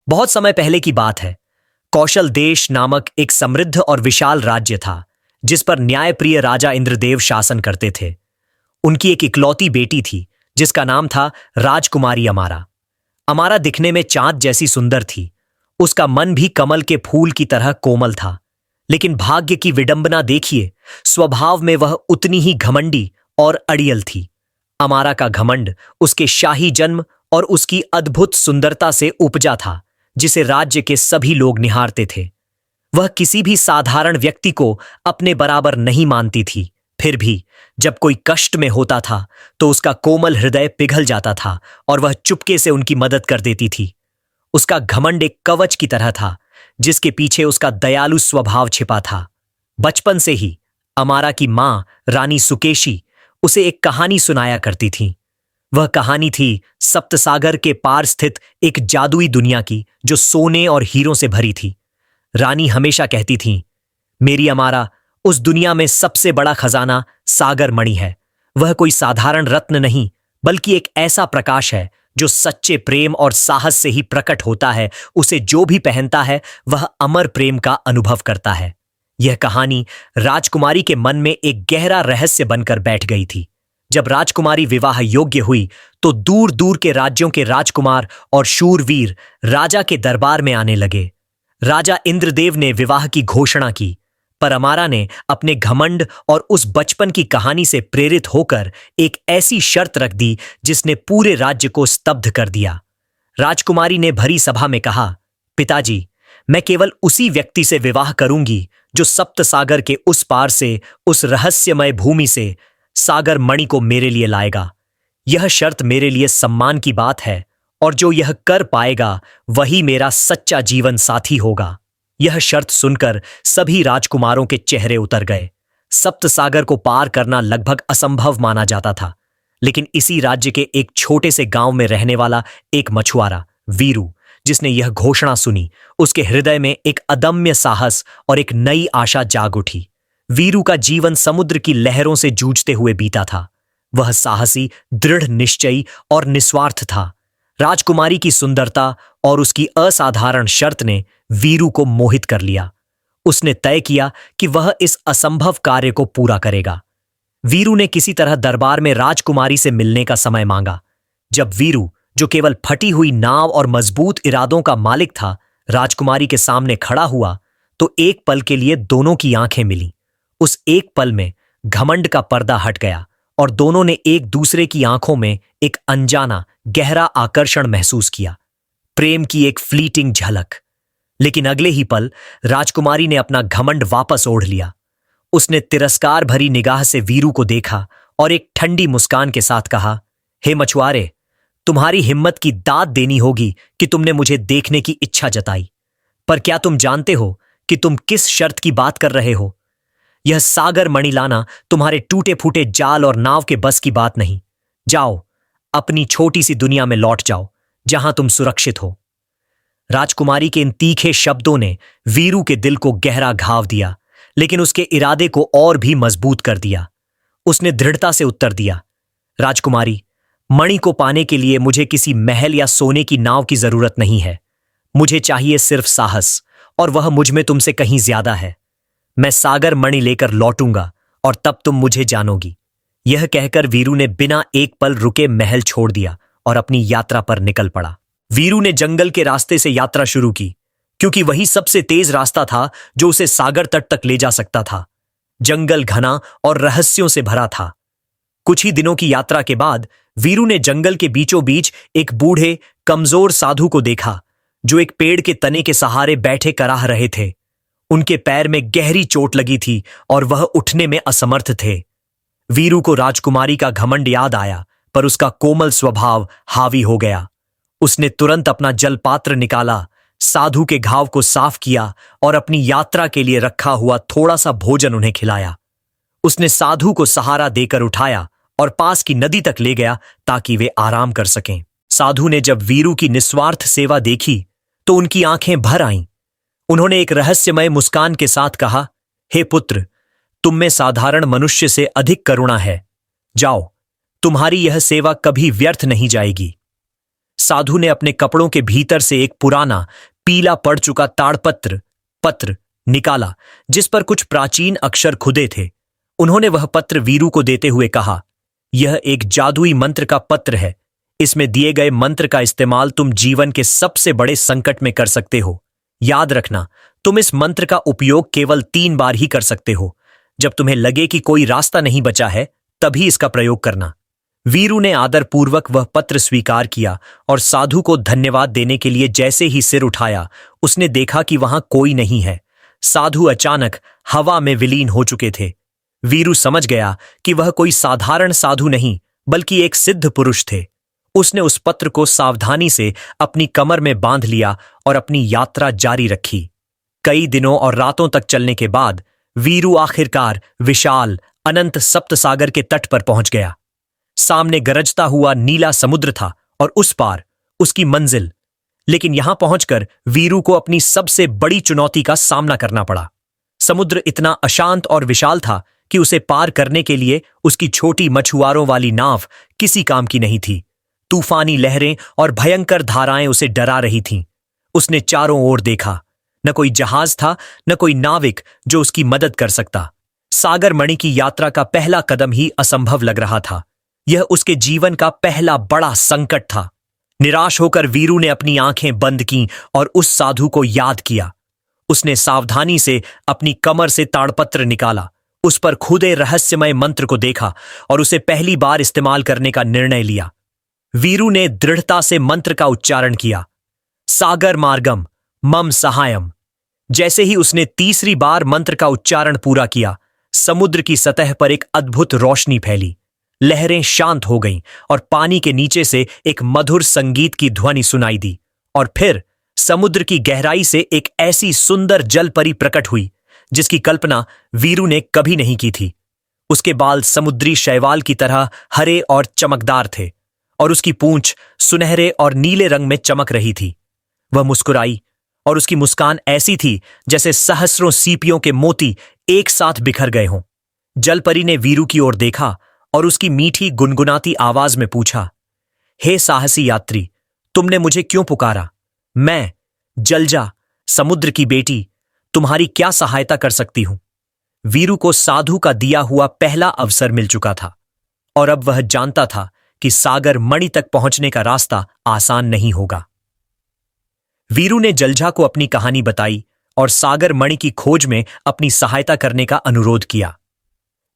बहुत समय पहले की बात है। कौशल देश नामक एक समृद्ध और विशाल राज्य था, जिस पर न्यायप्रिय राजा इंद्रदेव शासन करते थे। उनकी एक इकलौती बेटी थी, जिसका नाम था राजकुमारी अमारा। अमारा दिखने में चांद जैसी सुंदर थी। उसका मन भी कमल के फूल की तरह कोमल था। लेकिन भाग्य की विडंबना देखिए, स्वभाव में वह उतनी ही घमंडी और अड़ियल थी। अमारा का घमंड उसके शाही जन्म और उसकी अद्भुत सुंदरता से उपजा था, जिसे राज्य के सभी लोग निहारते थे। वह किसी भी साधारण व्यक्ति को अपने बराबर नहीं मानती थी। फिर भी जब कोई कष्ट में होता था तो उसका कोमल हृदय पिघल जाता था और वह चुपके से उनकी मदद कर देती थी। उसका घमंड एक कवच की तरह था, जिसके पीछे उसका दयालु स्वभाव छिपा था। बचपन से ही अमारा की मां रानी सुकेशी उसे एक कहानी सुनाया करती थी। वह कहानी थी सप्तसागर के पार स्थित एक जादुई दुनिया की, जो सोने और हीरों से भरी थी। रानी हमेशा कहती थीं, मेरी अमारा, उस दुनिया में सबसे बड़ा खजाना सागर मणि है। वह कोई साधारण रत्न नहीं, बल्कि एक ऐसा प्रकाश है जो सच्चे प्रेम और साहस से ही प्रकट होता है। उसे जो भी पहनता है वह अमर प्रेम का अनुभव करता है। यह कहानी राजकुमारी के मन में एक गहरा रहस्य बनकर बैठ गई थी। जब राजकुमारी विवाह योग्य हुई तो दूर दूर के राज्यों के राजकुमार और शूरवीर राजा के दरबार में आने लगे। राजा इंद्रदेव ने विवाह की घोषणा की, पर अमारा ने अपने घमंड और उस बचपन की कहानी से प्रेरित होकर एक ऐसी शर्त रख दी जिसने पूरे राज्य को स्तब्ध कर दिया। राजकुमारी ने भरी सभा में कहा, पिताजी, मैं केवल उसी व्यक्ति से विवाह करूंगी जो सप्त सागर के उस पार से, उस रहस्यमय भूमि से सागर मणि को मेरे लिए लाएगा। यह शर्त मेरे लिए सम्मान की बात है, और जो यह कर पाएगा वही मेरा सच्चा जीवन साथी होगा। यह शर्त सुनकर सभी राजकुमारों के चेहरे उतर गए। सप्त सागर को पार करना लगभग असंभव माना जाता था, लेकिन इसी राज्य के एक छोटे से गांव में रहने वाला एक मछुआरा वीरू, जिसने यह घोषणा सुनी, उसके हृदय में एक अदम्य साहस और एक नई आशा जाग उठी। वीरू का जीवन समुद्र की लहरों से जूझते हुए बीता था। वह साहसी, दृढ़ निश्चयी और निस्वार्थ था। राजकुमारी की सुंदरता और उसकी असाधारण शर्त ने वीरू को मोहित कर लिया। उसने तय किया कि वह इस असंभव कार्य को पूरा करेगा। वीरू ने किसी तरह दरबार में राजकुमारी से मिलने का समय मांगा। जब वीरू, जो केवल फटी हुई नाव और मजबूत इरादों का मालिक था, राजकुमारी के सामने खड़ा हुआ तो एक पल के लिए दोनों की आंखें मिलीं। उस एक पल में घमंड का पर्दा हट गया और दोनों ने एक दूसरे की आंखों में एक अनजाना, गहरा आकर्षण महसूस किया, प्रेम की एक फ्लीटिंग झलक। लेकिन अगले ही पल राजकुमारी ने अपना घमंड वापस ओढ़ लिया। उसने तिरस्कार भरी निगाह से वीरू को देखा और एक ठंडी मुस्कान के साथ कहा, हे मछुआरे, तुम्हारी हिम्मत की दाद देनी होगी कि तुमने मुझे देखने की इच्छा जताई। पर क्या तुम जानते हो कि तुम किस शर्त की बात कर रहे हो? यह सागर मणि लाना तुम्हारे टूटे फूटे जाल और नाव के बस की बात नहीं। जाओ, अपनी छोटी सी दुनिया में लौट जाओ, जहां तुम सुरक्षित हो। राजकुमारी के इन तीखे शब्दों ने वीरू के दिल को गहरा घाव दिया, लेकिन उसके इरादे को और भी मजबूत कर दिया। उसने दृढ़ता से उत्तर दिया, राजकुमारी, मणि को पाने के लिए मुझे किसी महल या सोने की नाव की जरूरत नहीं है। मुझे चाहिए सिर्फ साहस, और वह मुझ में तुमसे कहीं ज्यादा है। मैं सागर मणि लेकर लौटूंगा और तब तुम मुझे जानोगी। यह कहकर वीरू ने बिना एक पल रुके महल छोड़ दिया और अपनी यात्रा पर निकल पड़ा। वीरू ने जंगल के रास्ते से यात्रा शुरू की, क्योंकि वही सबसे तेज रास्ता था जो उसे सागर तट तक ले जा सकता था। जंगल घना और रहस्यों से भरा था। कुछ ही दिनों की यात्रा के बाद वीरू ने जंगल के बीचों बीच एक बूढ़े, कमजोर साधु को देखा, जो एक पेड़ के तने के सहारे बैठे कराह रहे थे। उनके पैर में गहरी चोट लगी थी और वह उठने में असमर्थ थे। वीरू को राजकुमारी का घमंड याद आया, पर उसका कोमल स्वभाव हावी हो गया। उसने तुरंत अपना जलपात्र निकाला, साधु के घाव को साफ किया और अपनी यात्रा के लिए रखा हुआ थोड़ा सा भोजन उन्हें खिलाया। उसने साधु को सहारा देकर उठाया और पास की नदी तक ले गया ताकि वे आराम कर सकें। साधु ने जब वीरू की निस्वार्थ सेवा देखी तो उनकी आंखें भर आईं। उन्होंने एक रहस्यमय मुस्कान के साथ कहा, हे पुत्र, तुम में साधारण मनुष्य से अधिक करुणा है। जाओ, तुम्हारी यह सेवा कभी व्यर्थ नहीं जाएगी। साधु ने अपने कपड़ों के भीतर से एक पुराना पीला पड़ चुका ताड़पत्र पत्र निकाला जिस पर कुछ प्राचीन अक्षर खुदे थे। उन्होंने वह पत्र वीरू को देते हुए कहा, यह एक जादुई मंत्र का पत्र है। इसमें दिए गए मंत्र का इस्तेमाल तुम जीवन के सबसे बड़े संकट में कर सकते हो। याद रखना, तुम इस मंत्र का उपयोग केवल 3 बार ही कर सकते हो। जब तुम्हें लगे कि कोई रास्ता नहीं बचा है, तभी इसका प्रयोग करना। वीरू ने आदरपूर्वक वह पत्र स्वीकार किया और साधु को धन्यवाद देने के लिए जैसे ही सिर उठाया, उसने देखा कि वहां कोई नहीं है। साधु अचानक हवा में विलीन हो चुके थे। वीरू समझ गया कि वह कोई साधारण साधु नहीं, बल्कि एक सिद्ध पुरुष थे। उसने उस पत्र को सावधानी से अपनी कमर में बांध लिया और अपनी यात्रा जारी रखी। कई दिनों और रातों तक चलने के बाद वीरू आखिरकार विशाल अनंत सप्तसागर के तट पर पहुंच गया। सामने गरजता हुआ नीला समुद्र था और उस पार उसकी मंजिल। लेकिन यहां पहुंचकर वीरू को अपनी सबसे बड़ी चुनौती का सामना करना पड़ा। समुद्र इतना अशांत और विशाल था कि उसे पार करने के लिए उसकी छोटी मछुआरों वाली नाव किसी काम की नहीं थी। तूफानी लहरें और भयंकर धाराएं उसे डरा रही थीं। उसने चारों ओर देखा, न कोई जहाज था, न कोई नाविक जो उसकी मदद कर सकता। सागर मणि की यात्रा का पहला कदम ही असंभव लग रहा था। यह उसके जीवन का पहला बड़ा संकट था। निराश होकर वीरू ने अपनी आंखें बंद कीं और उस साधु को याद किया। उसने सावधानी से अपनी कमर से ताड़पत्र निकाला, उस पर खुदे रहस्यमय मंत्र को देखा और उसे पहली बार इस्तेमाल करने का निर्णय लिया। वीरू ने दृढ़ता से मंत्र का उच्चारण किया, सागर मार्गम मम सहायम। जैसे ही उसने तीसरी बार मंत्र का उच्चारण पूरा किया, समुद्र की सतह पर एक अद्भुत रोशनी फैली। लहरें शांत हो गईं और पानी के नीचे से एक मधुर संगीत की ध्वनि सुनाई दी। और फिर समुद्र की गहराई से एक ऐसी सुंदर जलपरी प्रकट हुई जिसकी कल्पना वीरू ने कभी नहीं की थी। उसके बाल समुद्री शैवाल की तरह हरे और चमकदार थे और उसकी पूंछ सुनहरे और नीले रंग में चमक रही थी। वह मुस्कुराई और उसकी मुस्कान ऐसी थी जैसे सहस्रों सीपियों के मोती एक साथ बिखर गए हों। जलपरी ने वीरू की ओर देखा और उसकी मीठी गुनगुनाती आवाज में पूछा, हे साहसी यात्री, तुमने मुझे क्यों पुकारा? मैं जलजा, समुद्र की बेटी, तुम्हारी क्या सहायता कर सकती हूं? वीरू को साधु का दिया हुआ पहला अवसर मिल चुका था और अब वह जानता था कि सागर मणि तक पहुंचने का रास्ता आसान नहीं होगा। वीरू ने जलजा को अपनी कहानी बताई और सागर मणि की खोज में अपनी सहायता करने का अनुरोध किया।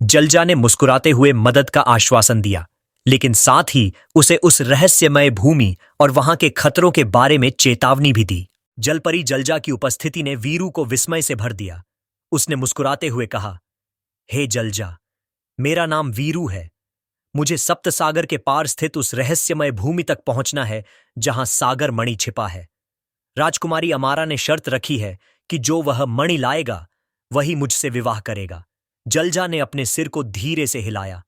जलजा ने मुस्कुराते हुए मदद का आश्वासन दिया, लेकिन साथ ही उसे उस रहस्यमय भूमि और वहां के खतरों के बारे में चेतावनी भी दी। जलपरी जलजा की उपस्थिति ने वीरू को विस्मय से भर दिया। उसने मुस्कुराते हुए कहा, हे जलजा, मेरा नाम वीरू है। मुझे सप्तसागर के पार स्थित उस रहस्यमय भूमि तक पहुंचना है जहां सागर मणि छिपा है। राजकुमारी अमारा ने शर्त रखी है कि जो वह मणि लाएगा वही मुझसे विवाह करेगा। जलजा ने अपने सिर को धीरे से हिलाया।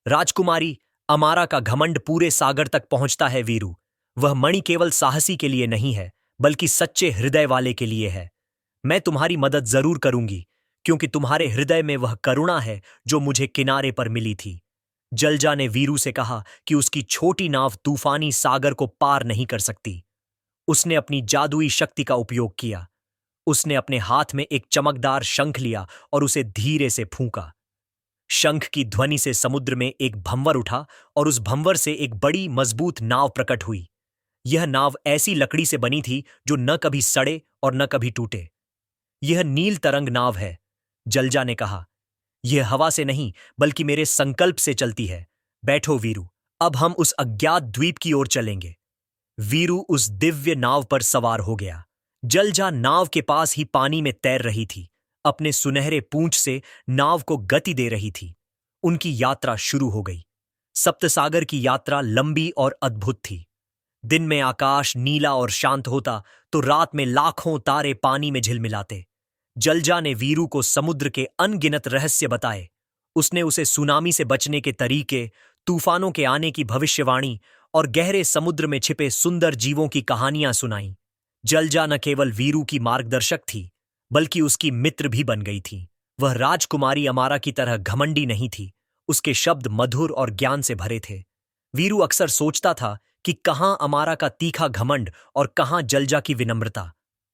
राजकुमारी अमारा का घमंड पूरे सागर तक पहुंचता है वीरू। वह मणि केवल साहसी के लिए नहीं है, बल्कि सच्चे हृदय वाले के लिए है। मैं तुम्हारी मदद जरूर करूंगी, क्योंकि तुम्हारे हृदय में वह करुणा है जो मुझे किनारे पर मिली थी। जलजा ने वीरू से कहा कि उसकी छोटी नाव तूफानी सागर को पार नहीं कर सकती। उसने अपनी जादुई शक्ति का उपयोग किया। उसने अपने हाथ में एक चमकदार शंख लिया और उसे धीरे से फूंका। शंख की ध्वनि से समुद्र में एक भंवर उठा और उस भंवर से एक बड़ी मजबूत नाव प्रकट हुई। यह नाव ऐसी लकड़ी से बनी थी जो न कभी सड़े और न कभी टूटे। यह नील तरंग नाव है, जलजा ने कहा। यह हवा से नहीं, बल्कि मेरे संकल्प से चलती है। बैठो वीरू, अब हम उस अज्ञात द्वीप की ओर चलेंगे। वीरू उस दिव्य नाव पर सवार हो गया। जलजा नाव के पास ही पानी में तैर रही थी, अपने सुनहरे पूंछ से नाव को गति दे रही थी। उनकी यात्रा शुरू हो गई। सप्तसागर की यात्रा लंबी और अद्भुत थी। दिन में आकाश नीला और शांत होता तो रात में लाखों तारे पानी में झिलमिलाते। जलजा ने वीरू को समुद्र के अनगिनत रहस्य बताए। उसने उसे सुनामी से बचने के तरीके, तूफानों के आने की भविष्यवाणी और गहरे समुद्र में छिपे सुंदर जीवों की कहानियां सुनाईं। जलजा न केवल वीरू की मार्गदर्शक थी, बल्कि उसकी मित्र भी बन गई थी। वह राजकुमारी अमारा की तरह घमंडी नहीं थी। उसके शब्द मधुर और ज्ञान से भरे थे। वीरू अक्सर सोचता था कि कहां अमारा का तीखा घमंड और कहां जलजा की विनम्रता।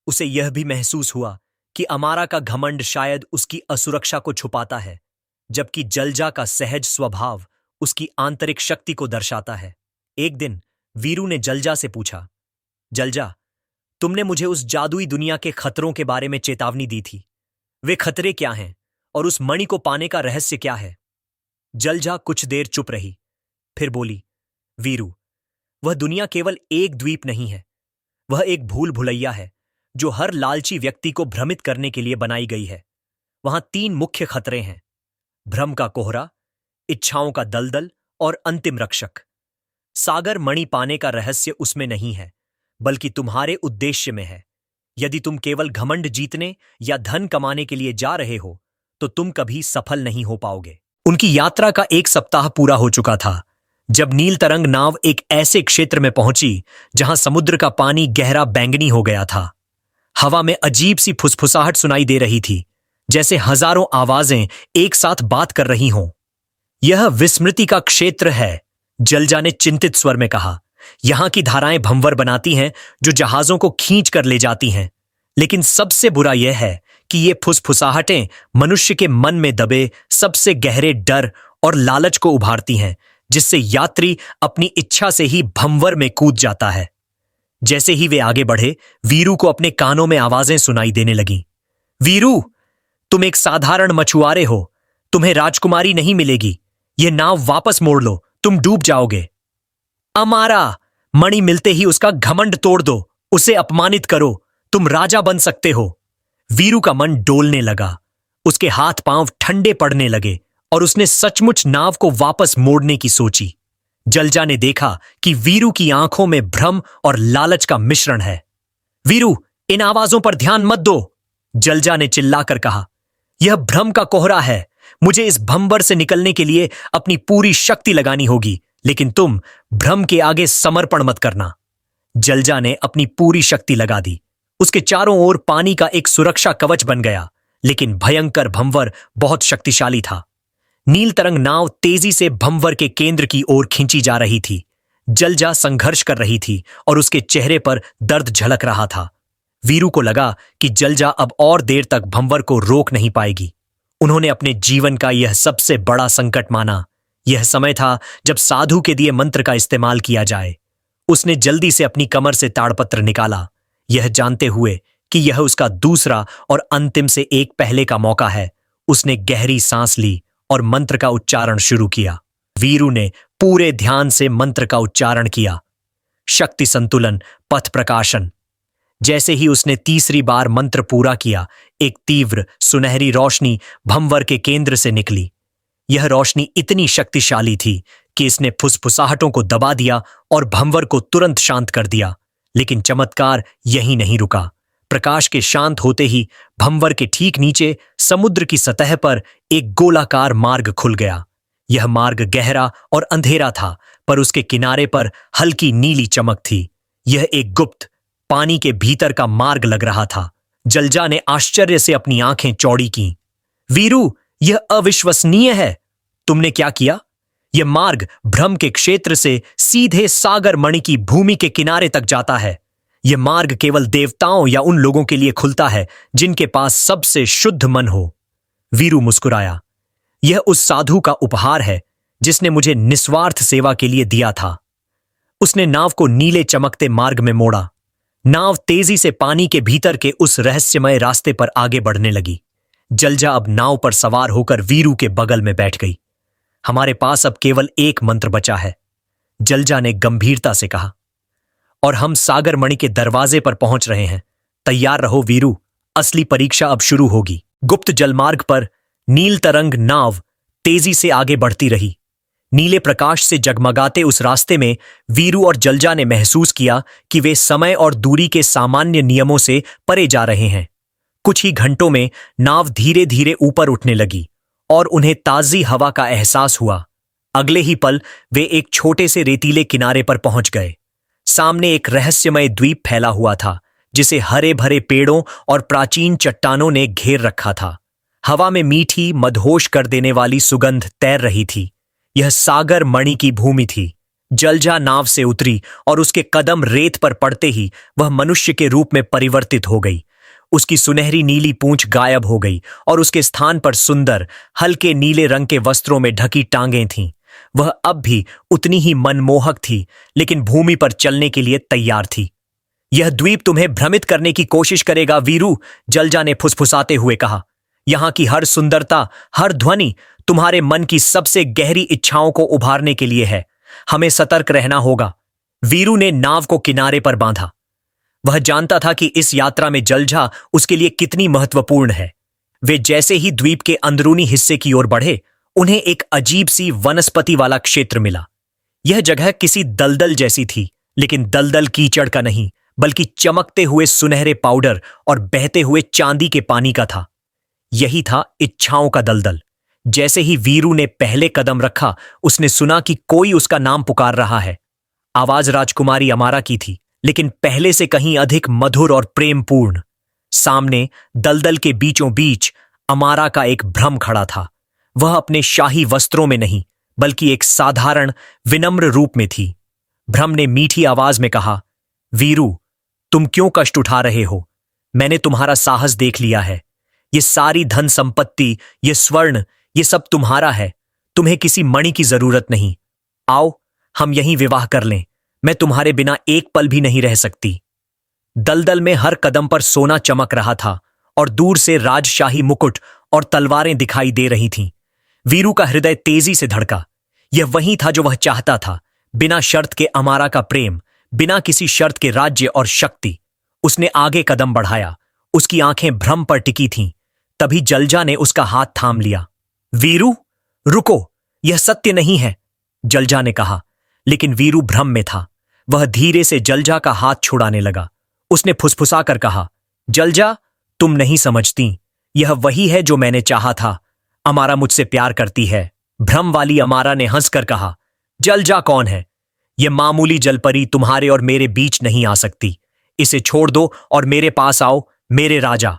उसे यह भी महसूस हुआ कि अमारा का घमंड शायद उसकी असुरक्षा को छुपाता है, जबकि जलजा का सहज स्वभाव उसकी आंतरिक शक्ति को दर्शाता है। एक दिन वीरू ने जलजा से पूछा, जलजा, तुमने मुझे उस जादुई दुनिया के खतरों के बारे में चेतावनी दी थी। वे खतरे क्या हैं और उस मणि को पाने का रहस्य क्या है? जलजा कुछ देर चुप रही, फिर बोली, वीरू, वह दुनिया केवल एक द्वीप नहीं है। वह एक भूल भुलैया है जो हर लालची व्यक्ति को भ्रमित करने के लिए बनाई गई है। वहां 3 मुख्य खतरे हैं: भ्रम का कोहरा, इच्छाओं का दलदल और अंतिम रक्षक। सागर मणि पाने का रहस्य उसमें नहीं है, बल्कि तुम्हारे उद्देश्य में है। यदि तुम केवल घमंड जीतने या धन कमाने के लिए जा रहे हो, तो तुम कभी सफल नहीं हो पाओगे। उनकी यात्रा का 1 सप्ताह पूरा हो चुका था जब नील तरंग नाव एक ऐसे क्षेत्र में पहुंची जहां समुद्र का पानी गहरा बैंगनी हो गया था। हवा में अजीब सी फुसफुसाहट सुनाई दे रही थी, जैसे हजारों आवाजें एक साथ बात कर रही हों। यह विस्मृति का क्षेत्र है, जलजा ने चिंतित स्वर में कहा। यहां की धाराएं भंवर बनाती हैं जो जहाजों को खींच कर ले जाती हैं, लेकिन सबसे बुरा यह है कि ये फुसफुसाहटें मनुष्य के मन में दबे सबसे गहरे डर और लालच को उभारती हैं, जिससे यात्री अपनी इच्छा से ही भंवर में कूद जाता है। जैसे ही वे आगे बढ़े, वीरू को अपने कानों में आवाजें सुनाई देने लगीं। वीरू, तुम एक साधारण मछुआरे हो, तुम्हें राजकुमारी नहीं मिलेगी। यह नाव वापस मोड़ लो, तुम डूब जाओगे। अमारा, मणि मिलते ही उसका घमंड तोड़ दो, उसे अपमानित करो, तुम राजा बन सकते हो। वीरू का मन डोलने लगा, उसके हाथ पांव ठंडे पड़ने लगे और उसने सचमुच नाव को वापस मोड़ने की सोची। जलजा ने देखा कि वीरू की आंखों में भ्रम और लालच का मिश्रण है। वीरू, इन आवाजों पर ध्यान मत दो, जलजा ने चिल्लाकर कहा। यह भ्रम का कोहरा है। मुझे इस भंवर से निकलने के लिए अपनी पूरी शक्ति लगानी होगी, लेकिन तुम भ्रम के आगे समर्पण मत करना। जलजा ने अपनी पूरी शक्ति लगा दी। उसके चारों ओर पानी का एक सुरक्षा कवच बन गया, लेकिन भयंकर भंवर बहुत शक्तिशाली था। नील तरंग नाव तेजी से भंवर के केंद्र की ओर खींची जा रही थी। जलजा संघर्ष कर रही थी और उसके चेहरे पर दर्द झलक रहा था। वीरू को लगा कि जलजा अब और देर तक भंवर को रोक नहीं पाएगी। उन्होंने अपने जीवन का यह सबसे बड़ा संकट माना। यह समय था जब साधु के दिए मंत्र का इस्तेमाल किया जाए। उसने जल्दी से अपनी कमर से ताड़पत्र निकाला, यह जानते हुए कि यह उसका दूसरा और अंतिम से एक पहले का मौका है। उसने गहरी सांस ली और मंत्र का उच्चारण शुरू किया। वीरू ने पूरे ध्यान से मंत्र का उच्चारण किया। शक्ति संतुलन, पथ प्रकाशन। जैसे ही उसने तीसरी बार मंत्र पूरा किया, एक तीव्र सुनहरी रोशनी भंवर के केंद्र से निकली। यह रोशनी इतनी शक्तिशाली थी कि इसने फुसफुसाहटों को दबा दिया और भंवर को तुरंत शांत कर दिया। लेकिन चमत्कार यहीं नहीं रुका। प्रकाश के शांत होते ही भंवर के ठीक नीचे समुद्र की सतह पर एक गोलाकार मार्ग खुल गया। यह मार्ग गहरा और अंधेरा था, पर उसके किनारे पर हल्की नीली चमक थी। यह एक गुप्त पानी के भीतर का मार्ग लग रहा था। जलजा ने आश्चर्य से अपनी आंखें चौड़ी की। वीरू, यह अविश्वसनीय है। तुमने क्या किया? यह मार्ग भ्रम के क्षेत्र से सीधे सागर मणि की भूमि के किनारे तक जाता है। यह मार्ग केवल देवताओं या उन लोगों के लिए खुलता है जिनके पास सबसे शुद्ध मन हो। वीरू मुस्कुराया। यह उस साधु का उपहार है जिसने मुझे निस्वार्थ सेवा के लिए दिया था। उसने नाव को नीले चमकते मार्ग में मोड़ा। नाव तेजी से पानी के भीतर के उस रहस्यमय रास्ते पर आगे बढ़ने लगी। जलजा अब नाव पर सवार होकर वीरू के बगल में बैठ गई। हमारे पास अब केवल एक मंत्र बचा है, जलजा ने गंभीरता से कहा, और हम सागर मणि के दरवाजे पर पहुंच रहे हैं। तैयार रहो वीरू, असली परीक्षा अब शुरू होगी। गुप्त जलमार्ग पर नील तरंग नाव तेजी से आगे बढ़ती रही। नीले प्रकाश से जगमगाते उस रास्ते में वीरू और जलजा ने महसूस किया कि वे समय और दूरी के सामान्य नियमों से परे जा रहे हैं। कुछ ही घंटों में नाव धीरे धीरे ऊपर उठने लगी और उन्हें ताजी हवा का एहसास हुआ। अगले ही पल वे एक छोटे से रेतीले किनारे पर पहुंच गए। सामने एक रहस्यमय द्वीप फैला हुआ था, जिसे हरे भरे पेड़ों और प्राचीन चट्टानों ने घेर रखा था। हवा में मीठी मदहोश कर देने वाली सुगंध तैर रही थी। यह सागर मणि की भूमि थी, जलजा नाव से उतरी और उसके कदम रेत पर पड़ते ही वह मनुष्य के रूप में परिवर्तित हो गई। उसकी सुनहरी नीली पूंछ गायब हो गई और उसके स्थान पर सुंदर हल्के नीले रंग के वस्त्रों में ढकी टांगें थीं। वह अब भी उतनी ही मनमोहक थी, लेकिन भूमि पर चलने के लिए तैयार थी। यह द्वीप तुम्हें भ्रमित करने की कोशिश करेगा वीरू, जलजा ने फुसफुसाते हुए कहा। यहां की हर सुंदरता, हर ध्वनि तुम्हारे मन की सबसे गहरी इच्छाओं को उभारने के लिए है। हमें सतर्क रहना होगा। वीरू ने नाव को किनारे पर बांधा। वह जानता था कि इस यात्रा में जलजा उसके लिए कितनी महत्वपूर्ण है। वे जैसे ही द्वीप के अंदरूनी हिस्से की ओर बढ़े, उन्हें एक अजीब सी वनस्पति वाला क्षेत्र मिला। यह जगह किसी दलदल जैसी थी, लेकिन दलदल कीचड़ का नहीं, बल्कि चमकते हुए सुनहरे पाउडर और बहते हुए चांदी के पानी का था। यही था इच्छाओं का दलदल। जैसे ही वीरू ने पहले कदम रखा, उसने सुना कि कोई उसका नाम पुकार रहा है। आवाज राजकुमारी अमारा की थी, लेकिन पहले से कहीं अधिक मधुर और प्रेमपूर्ण। सामने दलदल के बीचों बीच अमारा का एक भ्रम खड़ा था। वह अपने शाही वस्त्रों में नहीं, बल्कि एक साधारण विनम्र रूप में थी। भ्रम ने मीठी आवाज में कहा, वीरू, तुम क्यों कष्ट उठा रहे हो? मैंने तुम्हारा साहस देख लिया है। ये सारी धन संपत्ति, ये स्वर्ण, ये सब तुम्हारा है। तुम्हें किसी मणि की जरूरत नहीं। आओ, हम यहीं विवाह कर लें। मैं तुम्हारे बिना एक पल भी नहीं रह सकती। दलदल में हर कदम पर सोना चमक रहा था और दूर से राजशाही मुकुट और तलवारें दिखाई दे रही थीं। वीरू का हृदय तेजी से धड़का। यह वही था जो वह चाहता था, बिना शर्त के अमारा का प्रेम, बिना किसी शर्त के राज्य और शक्ति। उसने आगे कदम बढ़ाया। उसकी आंखें भ्रम पर टिकी थीं। तभी जलजा ने उसका हाथ थाम लिया। वीरू, रुको, यह सत्य नहीं है, जलजा ने कहा। लेकिन वीरू भ्रम में था। वह धीरे से जलजा का हाथ छुड़ाने लगा। उसने फुसफुसाकर कहा, जलजा, तुम नहीं समझती। यह वही है जो मैंने चाहा था। अमारा मुझसे प्यार करती है। भ्रम वाली अमारा ने हंसकर कहा, जलजा कौन है? यह मामूली जलपरी तुम्हारे और मेरे बीच नहीं आ सकती। इसे छोड़ दो और मेरे पास आओ, मेरे राजा।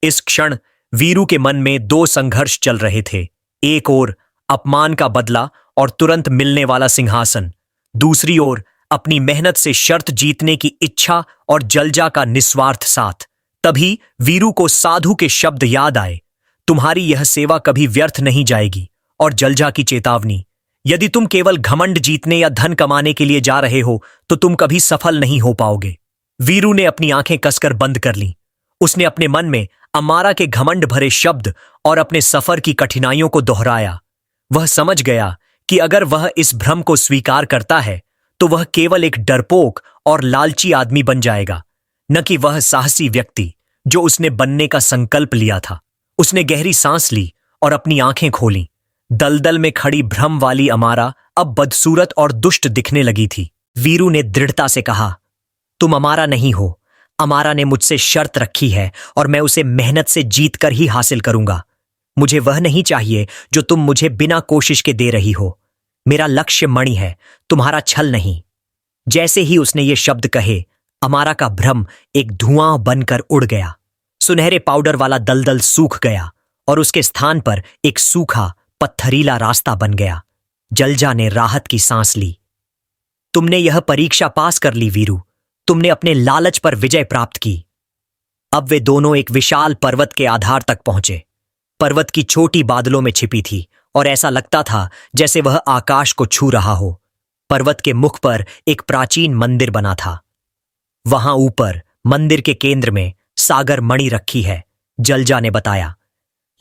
इस क्षण वीरू के मन में दो संघर्ष चल रहे थे। एक ओर अपमान का बदला और तुरंत मिलने वाला सिंहासन, दूसरी ओर अपनी मेहनत से शर्त जीतने की इच्छा और जलजा का निस्वार्थ साथ। तभी वीरू को साधु के शब्द याद आए, तुम्हारी यह सेवा कभी व्यर्थ नहीं जाएगी। और जलजा की चेतावनी, यदि तुम केवल घमंड जीतने या धन कमाने के लिए जा रहे हो तो तुम कभी सफल नहीं हो पाओगे। वीरू ने अपनी आंखें कसकर बंद कर लीं। उसने अपने मन में अमारा के घमंड भरे शब्द और अपने सफर की कठिनाइयों को दोहराया। वह समझ गया कि अगर वह इस भ्रम को स्वीकार करता है तो वह केवल एक डरपोक और लालची आदमी बन जाएगा, न कि वह साहसी व्यक्ति जो उसने बनने का संकल्प लिया था। उसने गहरी सांस ली और अपनी आंखें खोलीं। दलदल में खड़ी भ्रम वाली अमारा अब बदसूरत और दुष्ट दिखने लगी थी। वीरू ने दृढ़ता से कहा, तुम अमारा नहीं हो। अमारा ने मुझसे शर्त रखी है और मैं उसे मेहनत से जीत कर ही हासिल करूंगा। मुझे वह नहीं चाहिए जो तुम मुझे बिना कोशिश के दे रही हो। मेरा लक्ष्य मणि है, तुम्हारा छल नहीं। जैसे ही उसने ये शब्द कहे, अमारा का भ्रम एक धुआं बनकर उड़ गया। सुनहरे पाउडर वाला दलदल सूख गया और उसके स्थान पर एक सूखा पत्थरीला रास्ता बन गया। जलजा ने राहत की सांस ली। तुमने यह परीक्षा पास कर ली वीरू। तुमने अपने लालच पर विजय प्राप्त की। अब वे दोनों एक विशाल पर्वत के आधार तक पहुंचे। पर्वत की चोटी बादलों में छिपी थी और ऐसा लगता था जैसे वह आकाश को छू रहा हो। पर्वत के मुख पर एक प्राचीन मंदिर बना था। वहां ऊपर मंदिर के केंद्र में सागर मणि रखी है, जलजा ने बताया।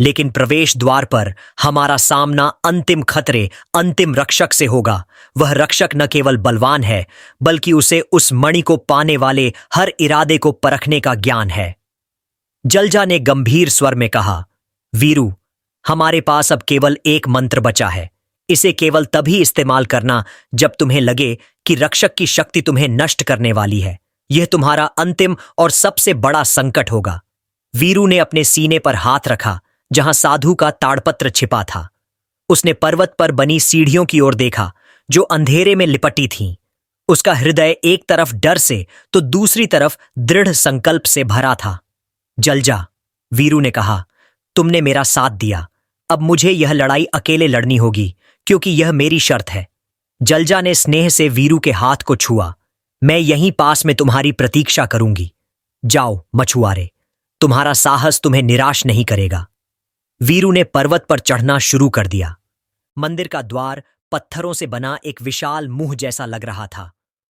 लेकिन प्रवेश द्वार पर हमारा सामना अंतिम खतरे, अंतिम रक्षक से होगा। वह रक्षक न केवल बलवान है, बल्कि उसे उस मणि को पाने वाले हर इरादे को परखने का ज्ञान है। जलजा ने गंभीर स्वर में कहा, वीरू, हमारे पास अब केवल एक मंत्र बचा है। इसे केवल तभी इस्तेमाल करना जब तुम्हें लगे कि रक्षक की शक्ति तुम्हें नष्ट करने वाली है। यह तुम्हारा अंतिम और सबसे बड़ा संकट होगा। वीरू ने अपने सीने पर हाथ रखा जहां साधु का ताड़पत्र छिपा था। उसने पर्वत पर बनी सीढ़ियों की ओर देखा जो अंधेरे में लिपटी थीं। उसका हृदय एक तरफ डर से तो दूसरी तरफ दृढ़ संकल्प से भरा था। जलजा, वीरू ने कहा, तुमने मेरा साथ दिया। अब मुझे यह लड़ाई अकेले लड़नी होगी, क्योंकि यह मेरी शर्त है। जलजा ने स्नेह से वीरू के हाथ को छुआ। मैं यहीं पास में तुम्हारी प्रतीक्षा करूंगी। जाओ मछुआरे, तुम्हारा साहस तुम्हें निराश नहीं करेगा। वीरू ने पर्वत पर चढ़ना शुरू कर दिया। मंदिर का द्वार पत्थरों से बना एक विशाल मुंह जैसा लग रहा था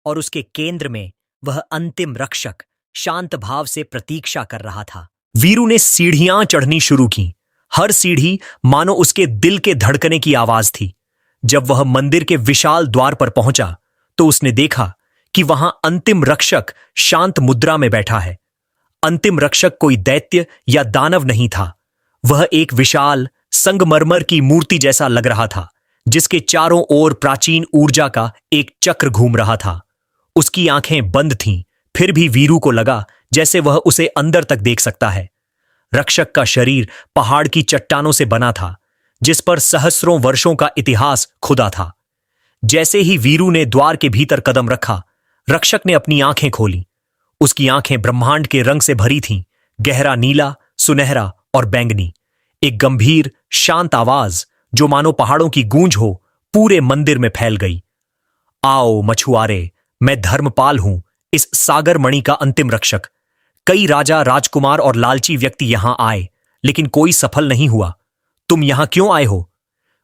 और उसके केंद्र में वह अंतिम रक्षक शांत भाव से प्रतीक्षा कर रहा था। वीरू ने सीढ़ियां चढ़नी शुरू की। हर सीढ़ी मानो उसके दिल के धड़कने की आवाज थी। जब वह मंदिर के विशाल द्वार पर पहुंचा तो उसने देखा कि वहां अंतिम रक्षक शांत मुद्रा में बैठा है। अंतिम रक्षक कोई दैत्य या दानव नहीं था। वह एक विशाल संगमरमर की मूर्ति जैसा लग रहा था, जिसके चारों ओर प्राचीन ऊर्जा का एक चक्र घूम रहा था। उसकी आंखें बंद थीं, फिर भी वीरू को लगा जैसे वह उसे अंदर तक देख सकता है। रक्षक का शरीर पहाड़ की चट्टानों से बना था, जिस पर सहस्रों वर्षों का इतिहास खुदा था। जैसे ही वीरू ने द्वार के भीतर कदम रखा, रक्षक ने अपनी आंखें खोली। उसकी आंखें ब्रह्मांड के रंग से भरी थीं, गहरा नीला, सुनहरा और बैंगनी। एक गंभीर शांत आवाज जो मानो पहाड़ों की गूंज हो पूरे मंदिर में फैल गई। आओ मछुआरे, मैं धर्मपाल हूं, इस सागर मणि का अंतिम रक्षक। कई राजा, राजकुमार और लालची व्यक्ति यहां आए, लेकिन कोई सफल नहीं हुआ। तुम यहां क्यों आए हो?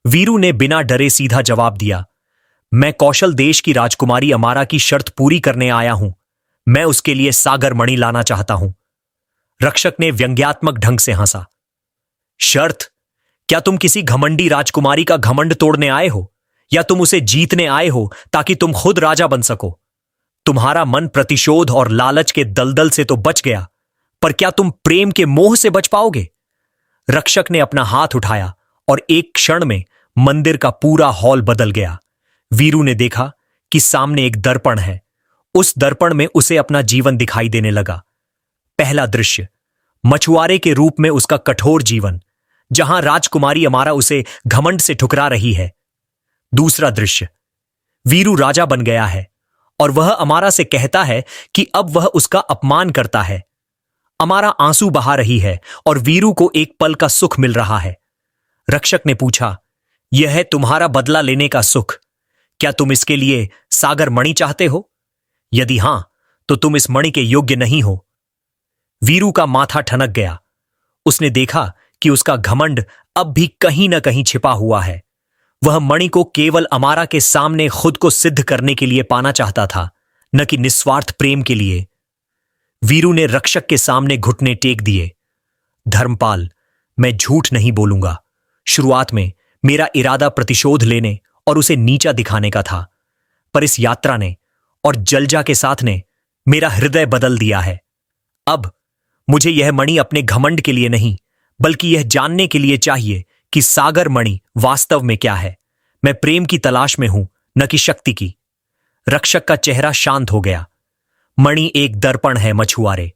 वीरू ने बिना डरे सीधा जवाब दिया। मैं कौशल देश की राजकुमारी अमारा की शर्त पूरी करने आया हूं। मैं उसके लिए सागर मणि लाना चाहता हूं। रक्षक ने व्यंग्यात्मक ढंग से हंसा। शर्त? क्या तुम किसी घमंडी राजकुमारी का घमंड तोड़ने आए हो, या तुम उसे जीतने आए हो ताकि तुम खुद राजा बन सको? तुम्हारा मन प्रतिशोध और लालच के दलदल से तो बच गया, पर क्या तुम प्रेम के मोह से बच पाओगे? रक्षक ने अपना हाथ उठाया और एक क्षण में मंदिर का पूरा हॉल बदल गया। वीरू ने देखा कि सामने एक दर्पण है। उस दर्पण में उसे अपना जीवन दिखाई देने लगा। पहला दृश्य, मछुआरे के रूप में उसका कठोर जीवन, जहां राजकुमारी अमारा उसे घमंड से ठुकरा रही है। दूसरा दृश्य, वीरू राजा बन गया है और वह अमारा से कहता है कि अब वह उसका अपमान करता है। अमारा आंसू बहा रही है और वीरू को एक पल का सुख मिल रहा है। रक्षक ने पूछा, यह है तुम्हारा बदला लेने का सुख? क्या तुम इसके लिए सागर मणि चाहते हो? यदि हां, तो तुम इस मणि के योग्य नहीं हो। वीरू का माथा ठनक गया। उसने देखा कि उसका घमंड अब भी कहीं न कहीं छिपा हुआ है। वह मणि को केवल अमारा के सामने खुद को सिद्ध करने के लिए पाना चाहता था, न कि निस्वार्थ प्रेम के लिए। वीरू ने रक्षक के सामने घुटने टेक दिए। धर्मपाल, मैं झूठ नहीं बोलूंगा। शुरुआत में मेरा इरादा प्रतिशोध लेने और उसे नीचा दिखाने का था, पर इस यात्रा ने और जलजा के साथ ने मेरा हृदय बदल दिया है। अब मुझे यह मणि अपने घमंड के लिए नहीं, बल्कि यह जानने के लिए चाहिए कि सागर मणि वास्तव में क्या है। मैं प्रेम की तलाश में हूं, न कि शक्ति की। रक्षक का चेहरा शांत हो गया। मणि एक दर्पण है मछुआरे।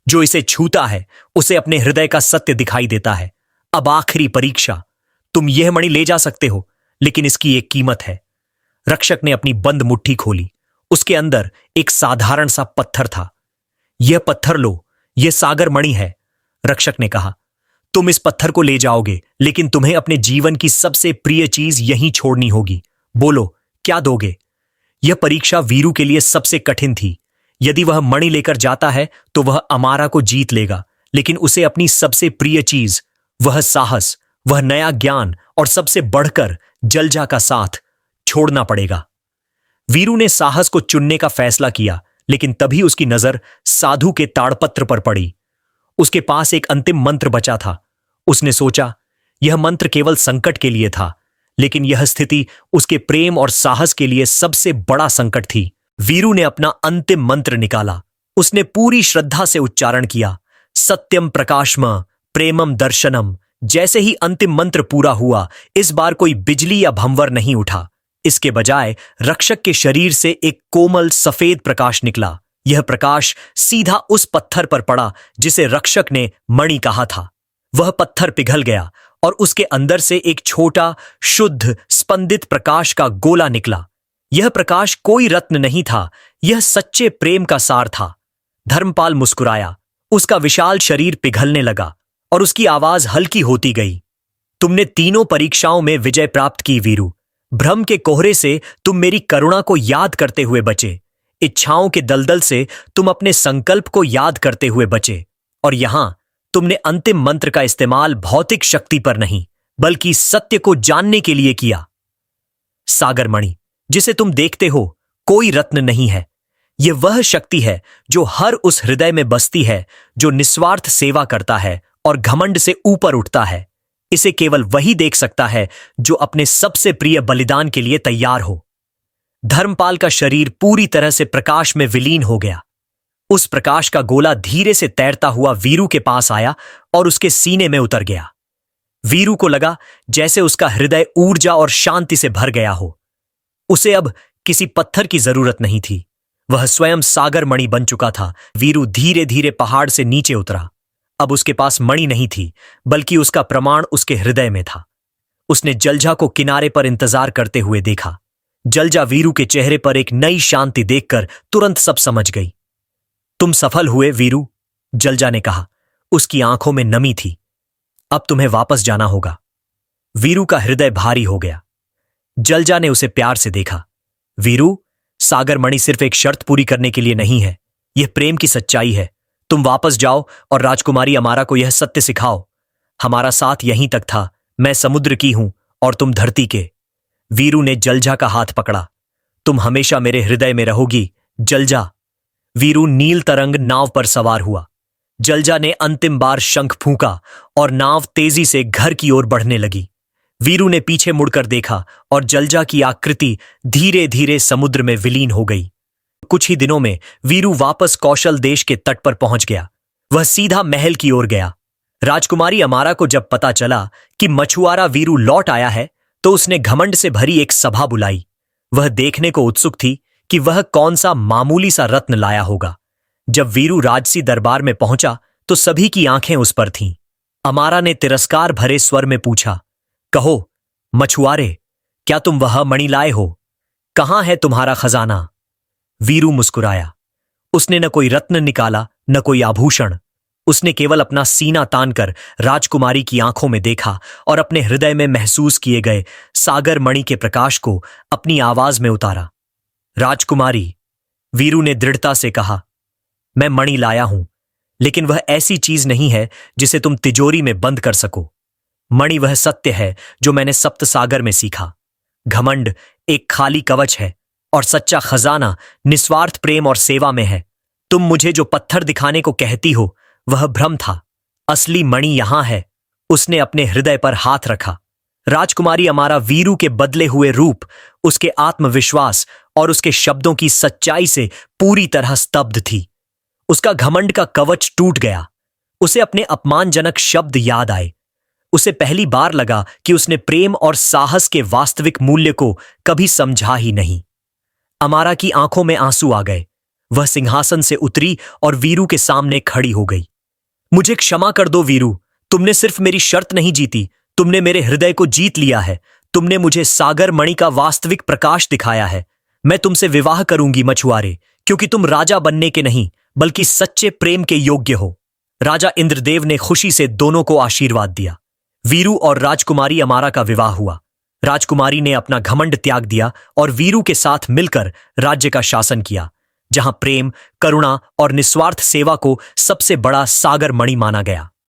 जो इसे छूता है उसे अपने हृदय का सत्य दिखाई देता है। अब आखिरी परीक्षा, तुम यह मणि ले जा सकते हो, लेकिन इसकी एक कीमत है। रक्षक ने अपनी बंद मुट्ठी खोली। उसके अंदर एक साधारण सा पत्थर था। यह पत्थर लो, यह सागर मणि है, रक्षक ने कहा। तुम इस पत्थर को ले जाओगे, लेकिन तुम्हें अपने जीवन की सबसे प्रिय चीज यहीं छोड़नी होगी। बोलो, क्या दोगे? यह परीक्षा वीरू के लिए सबसे कठिन थी। यदि वह मणि लेकर जाता है तो वह अमारा को जीत लेगा, लेकिन उसे अपनी सबसे प्रिय चीज, वह साहस, वह नया ज्ञान और सबसे बढ़कर जलजा का साथ छोड़ना पड़ेगा। वीरू ने साहस को चुनने का फैसला किया, लेकिन तभी उसकी नजर साधु के ताड़पत्र पर पड़ी। उसके पास एक अंतिम मंत्र बचा था। उसने सोचा, यह मंत्र केवल संकट के लिए था, लेकिन यह स्थिति उसके प्रेम और साहस के लिए सबसे बड़ा संकट थी। वीरू ने अपना अंतिम मंत्र निकाला। उसने पूरी श्रद्धा से उच्चारण किया, सत्यम प्रकाशम प्रेमम दर्शनम। जैसे ही अंतिम मंत्र पूरा हुआ, इस बार कोई बिजली या भंवर नहीं उठा। इसके बजाय रक्षक के शरीर से एक कोमल सफेद प्रकाश निकला। यह प्रकाश सीधा उस पत्थर पर पड़ा जिसे रक्षक ने मणि कहा था। वह पत्थर पिघल गया और उसके अंदर से एक छोटा, शुद्ध, स्पंदित प्रकाश का गोला निकला। यह प्रकाश कोई रत्न नहीं था, यह सच्चे प्रेम का सार था। धर्मपाल मुस्कुराया। उसका विशाल शरीर पिघलने लगा और उसकी आवाज हल्की होती गई। तुमने तीनों परीक्षाओं में विजय प्राप्त की वीरू। भ्रम के कोहरे से तुम मेरी करुणा को याद करते हुए बचे, इच्छाओं के दलदल से तुम अपने संकल्प को याद करते हुए बचे, और यहां तुमने अंतिम मंत्र का इस्तेमाल भौतिक शक्ति पर नहीं बल्कि सत्य को जानने के लिए किया। सागरमणि, जिसे तुम देखते हो, कोई रत्न नहीं है। यह वह शक्ति है जो हर उस हृदय में बसती है जो निस्वार्थ सेवा करता है और घमंड से ऊपर उठता है। इसे केवल वही देख सकता है जो अपने सबसे प्रिय बलिदान के लिए तैयार हो। धर्मपाल का शरीर पूरी तरह से प्रकाश में विलीन हो गया। उस प्रकाश का गोला धीरे से तैरता हुआ वीरू के पास आया और उसके सीने में उतर गया। वीरू को लगा जैसे उसका हृदय ऊर्जा और शांति से भर गया हो। उसे अब किसी पत्थर की जरूरत नहीं थी, वह स्वयं सागर मणि बन चुका था। वीरू धीरे धीरे पहाड़ से नीचे उतरा। अब उसके पास मणि नहीं थी बल्कि उसका प्रमाण उसके हृदय में था। उसने जलजा को किनारे पर इंतजार करते हुए देखा। जलजा वीरू के चेहरे पर एक नई शांति देखकर तुरंत सब समझ गई। तुम सफल हुए वीरू, जलजा ने कहा। उसकी आंखों में नमी थी। अब तुम्हें वापस जाना होगा। वीरू का हृदय भारी हो गया। जलजा ने उसे प्यार से देखा। वीरू, सागरमणि सिर्फ एक शर्त पूरी करने के लिए नहीं है, यह प्रेम की सच्चाई है। तुम वापस जाओ और राजकुमारी अमारा को यह सत्य सिखाओ। हमारा साथ यहीं तक था। मैं समुद्र की हूं और तुम धरती के। वीरू ने जलजा का हाथ पकड़ा। तुम हमेशा मेरे हृदय में रहोगी, जलजा। वीरू नील तरंग नाव पर सवार हुआ। जलजा ने अंतिम बार शंख फूंका और नाव तेजी से घर की ओर बढ़ने लगी। वीरू ने पीछे मुड़कर देखा और जलजा की आकृति धीरे धीरे समुद्र में विलीन हो गई। कुछ ही दिनों में वीरू वापस कौशल देश के तट पर पहुंच गया। वह सीधा महल की ओर गया। राजकुमारी अमारा को जब पता चला कि मछुआरा वीरू लौट आया है तो उसने घमंड से भरी एक सभा बुलाई। वह देखने को उत्सुक थी कि वह कौन सा मामूली सा रत्न लाया होगा। जब वीरू राजसी दरबार में पहुंचा तो सभी की आंखें उस पर थीं। अमारा ने तिरस्कार भरे स्वर में पूछा, कहो मछुआरे, क्या तुम वह मणि लाए हो? कहां है तुम्हारा खजाना? वीरू मुस्कुराया। उसने न कोई रत्न निकाला न कोई आभूषण। उसने केवल अपना सीना तानकर राजकुमारी की आंखों में देखा और अपने हृदय में महसूस किए गए सागर मणि के प्रकाश को अपनी आवाज में उतारा। राजकुमारी, वीरू ने दृढ़ता से कहा, मैं मणि लाया हूं, लेकिन वह ऐसी चीज नहीं है जिसे तुम तिजोरी में बंद कर सको। मणि वह सत्य है जो मैंने सप्त सागर में सीखा। घमंड एक खाली कवच है और सच्चा खजाना निस्वार्थ प्रेम और सेवा में है। तुम मुझे जो पत्थर दिखाने को कहती हो वह भ्रम था। असली मणि यहां है। उसने अपने हृदय पर हाथ रखा। राजकुमारी अमारा वीरू के बदले हुए रूप, उसके आत्मविश्वास और उसके शब्दों की सच्चाई से पूरी तरह स्तब्ध थी। उसका घमंड का कवच टूट गया। उसे अपने अपमानजनक शब्द याद आए। उसे पहली बार लगा कि उसने प्रेम और साहस के वास्तविक मूल्य को कभी समझा ही नहीं। अमारा की आंखों में आंसू आ गए। वह सिंहासन से उतरी और वीरू के सामने खड़ी हो गई। मुझे क्षमा कर दो वीरू, तुमने सिर्फ मेरी शर्त नहीं जीती, तुमने मेरे हृदय को जीत लिया है। तुमने मुझे सागर मणि का वास्तविक प्रकाश दिखाया है। मैं तुमसे विवाह करूंगी मछुआरे, क्योंकि तुम राजा बनने के नहीं बल्कि सच्चे प्रेम के योग्य हो। राजा इंद्रदेव ने खुशी से दोनों को आशीर्वाद दिया। वीरू और राजकुमारी अमारा का विवाह हुआ। राजकुमारी ने अपना घमंड त्याग दिया और वीरू के साथ मिलकर राज्य का शासन किया, जहां प्रेम, करुणा और निस्वार्थ सेवा को सबसे बड़ा सागर मणि माना गया।